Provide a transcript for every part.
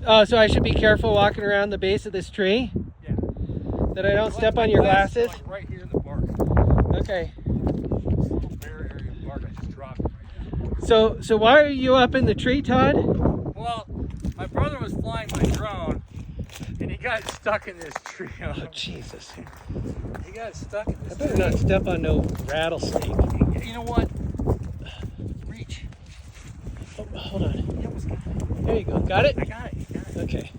Oh, so I should be careful walking around the base of this tree? Yeah. That I don't step on your glasses? Like right here in the bark. Okay. This little bare area of bark I just dropped. So why are you up in the tree, Todd? Well, my brother was flying my drone, and he got stuck in this tree. Oh, Jesus. He got stuck in I this better tree. not step on no rattlesnake. You know what? Reach. Oh, hold on. You almost got it. There you go. Got it? I got it. You got it. Okay.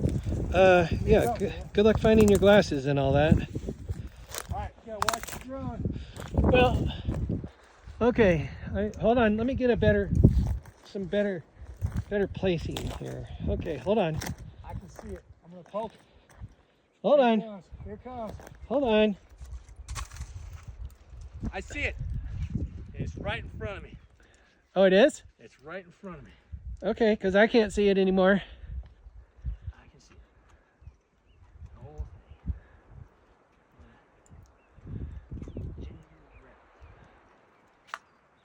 Yeah, good luck finding your glasses and all that. All right, you gotta watch the drone. Well, okay. Hold on. Let me get some better placing here. Okay, hold on. I can see it. I'm gonna poke it. Hold Here on. it comes. Here it comes. Hold on. I see it. It's right in front of me. Oh, it is? It's right in front of me. Okay, because I can't see it anymore. I can see it. The whole thing.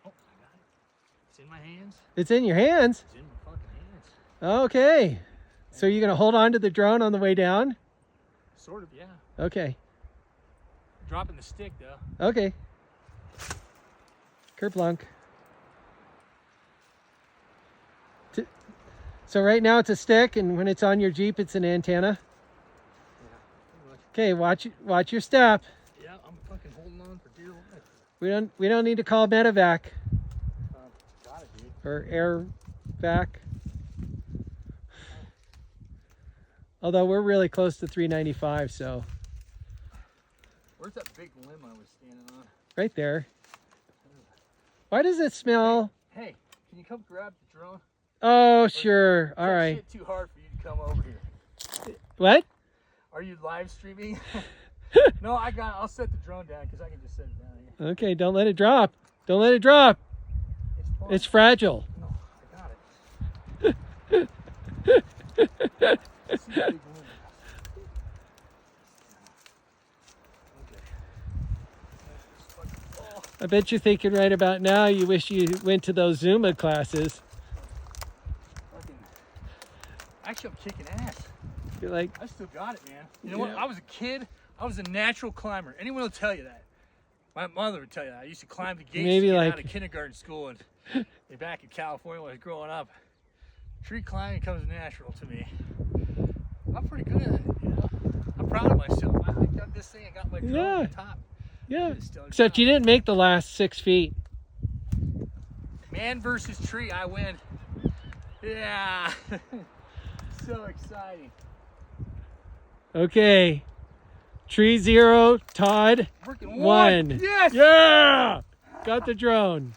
Oh, I got it. It's in my hands. It's in your hands? It's in my fucking hands. Okay. So you're going to hold on to the drone on the way down? Sort of, yeah. Okay. Dropping the stick, though. Okay. Kerplunk. So right now it's a stick, and when it's on your Jeep, it's an antenna. Okay, watch your step. Yeah, I'm fucking holding on for dear life. We don't need to call medevac Got it, dude. or air vac. Although we're really close to 395, so Where's that big limb I was standing on? right there. Why does it smell? Hey, can you come grab the drone? Oh, sure. All Is that right. shit too hard for you to come over here? What? Are you live streaming? No, I'll set the drone down because I can just set it down here. Okay, don't let it drop. Don't let it drop. It's fine. It's fragile. No, I got it. Let's see the big limb. Okay. I bet you're thinking right about now you wish you went to those Zuma classes. Actually, I'm kicking ass. You're like, I still got it, man. You know what? Yeah. I was a kid. I was a natural climber. Anyone will tell you that. My mother would tell you that. I used to climb the gates Maybe to get like- out of kindergarten school and back in California when I was growing up. Tree climbing comes natural to me. I'm pretty good at it, you know. I'm proud of myself. I got this thing. I got my drone Yeah. on top. yeah. It's still Except you down. didn't make the last 6 feet. Man versus tree, I win. Yeah. So exciting. Okay. Tree 0, Todd Freaking 1. Yes. Yeah! Got the drone.